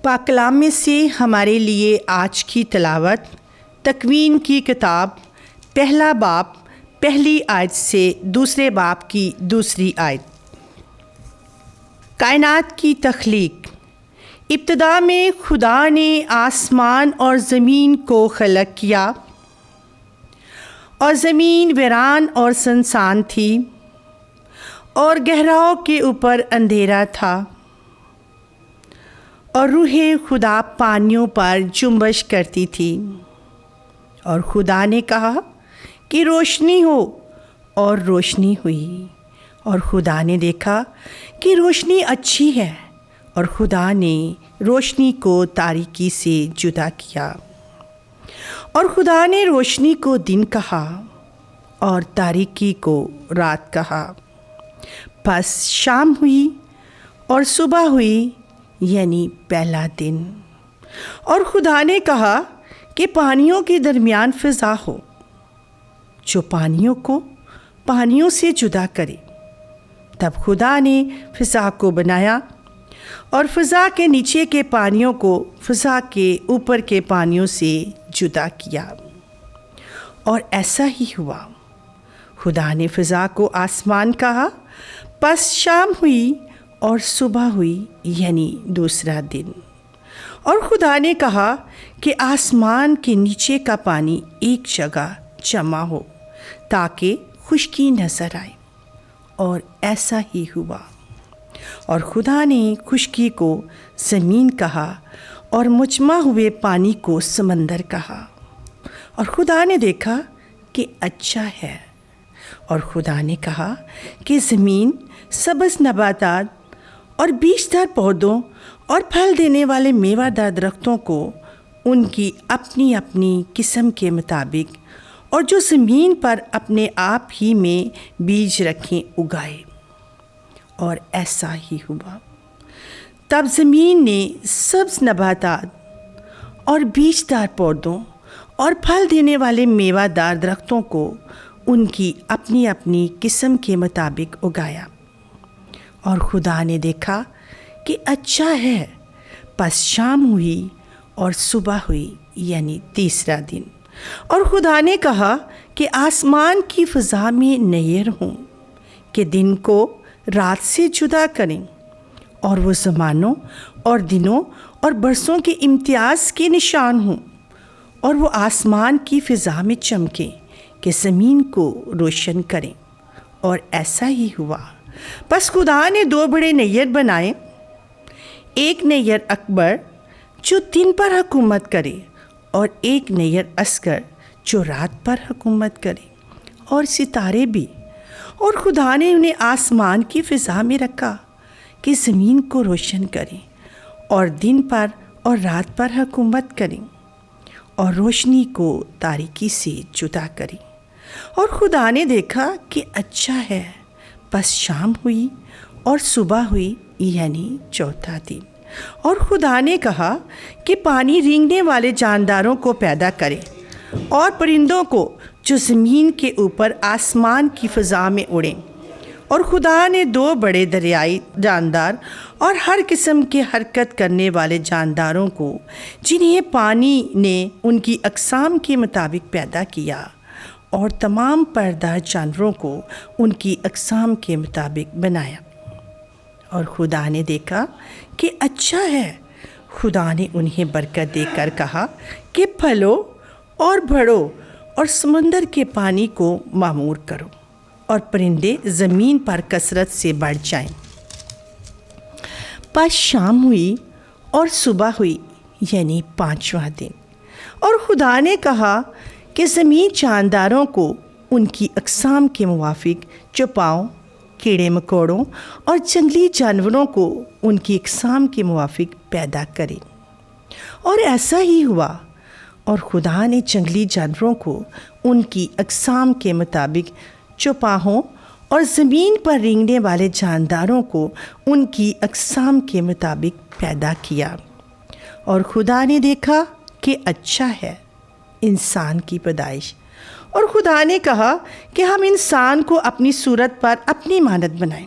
پاک کلام میں سے ہمارے لیے آج کی تلاوت تکوین کی کتاب پہلا باب پہلی آیت سے دوسرے باب کی دوسری آیت۔ کائنات کی تخلیق۔ ابتدا میں خدا نے آسمان اور زمین کو خلق کیا، اور زمین ویران اور سنسان تھی، اور گہراؤں کے اوپر اندھیرا تھا، اور روح خدا پانیوں پر جنبش کرتی تھی۔ اور خدا نے کہا کہ روشنی ہو، اور روشنی ہوئی۔ اور خدا نے دیکھا کہ روشنی اچھی ہے، اور خدا نے روشنی کو تاریکی سے جدا کیا۔ اور خدا نے روشنی کو دن کہا، اور تاریکی کو رات کہا۔ پس شام ہوئی اور صبح ہوئی، یعنی پہلا دن۔ اور خدا نے کہا کہ پانیوں کے درمیان فضا ہو، جو پانیوں کو پانیوں سے جدا کرے۔ تب خدا نے فضا کو بنایا، اور فضا کے نیچے کے پانیوں کو فضا کے اوپر کے پانیوں سے جدا کیا۔ اور ایسا ہی ہوا۔ خدا نے فضا کو آسمان کہا۔ پس شام ہوئی اور صبح ہوئی، یعنی دوسرا دن۔ اور خدا نے کہا کہ آسمان کے نیچے کا پانی ایک جگہ جمع ہو، تاکہ خشکی نظر آئے، اور ایسا ہی ہوا۔ اور خدا نے خشکی کو زمین کہا، اور مجمع ہوئے پانی کو سمندر کہا۔ اور خدا نے دیکھا کہ اچھا ہے۔ اور خدا نے کہا کہ زمین سبز نباتات اور بیجدار پودوں اور پھل دینے والے میوہ دار درختوں کو ان کی اپنی اپنی قسم کے مطابق، اور جو زمین پر اپنے آپ ہی میں بیج رکھیں، اگائے۔ اور ایسا ہی ہوا۔ تب زمین نے سبز نباتات اور بیجدار پودوں اور پھل دینے والے میوہ دار درختوں کو ان کی اپنی اپنی قسم کے مطابق اگایا۔ اور خدا نے دیکھا کہ اچھا ہے۔ پس شام ہوئی اور صبح ہوئی، یعنی تیسرا دن۔ اور خدا نے کہا کہ آسمان کی فضا میں نیر ہوں، کہ دن کو رات سے جدا کریں، اور وہ زمانوں اور دنوں اور برسوں کے امتیاز کے نشان ہوں، اور وہ آسمان کی فضا میں چمکیں کہ زمین کو روشن کریں۔ اور ایسا ہی ہوا۔ پس خدا نے دو بڑے نیر بنائے، ایک نیر اکبر جو دن پر حکومت کرے، اور ایک نیر اصغر جو رات پر حکومت کرے، اور ستارے بھی۔ اور خدا نے انہیں آسمان کی فضا میں رکھا کہ زمین کو روشن کریں، اور دن پر اور رات پر حکومت کریں، اور روشنی کو تاریکی سے جدا کریں۔ اور خدا نے دیکھا کہ اچھا ہے۔ پس شام ہوئی اور صبح ہوئی، یعنی چوتھا دن۔ اور خدا نے کہا کہ پانی رینگنے والے جانداروں کو پیدا کرے، اور پرندوں کو جو زمین کے اوپر آسمان کی فضا میں اڑیں۔ اور خدا نے دو بڑے دریائی جاندار اور ہر قسم کے حرکت کرنے والے جانداروں کو، جنہیں پانی نے ان کی اقسام کے مطابق پیدا کیا، اور تمام پردہ جانوروں کو ان کی اقسام کے مطابق بنایا۔ اور خدا نے دیکھا کہ اچھا ہے۔ خدا نے انہیں برکت دے کر کہا کہ پھلو اور بڑھو، اور سمندر کے پانی کو معمور کرو، اور پرندے زمین پر کثرت سے بڑھ جائیں۔ پس شام ہوئی اور صبح ہوئی، یعنی پانچواں دن۔ اور خدا نے کہا کہ زمین جانداروں کو ان کی اقسام کے موافق چوپاؤں، کیڑے مکوڑوں اور جنگلی جانوروں کو ان کی اقسام کے موافق پیدا کرے۔ اور ایسا ہی ہوا۔ اور خدا نے جنگلی جانوروں کو ان کی اقسام کے مطابق چوپاہوں، اور زمین پر رینگنے والے جانداروں کو ان کی اقسام کے مطابق پیدا کیا۔ اور خدا نے دیکھا کہ اچھا ہے۔ انسان کی پیدائش۔ اور خدا نے کہا کہ ہم انسان کو اپنی صورت پر اپنی مانند بنائیں،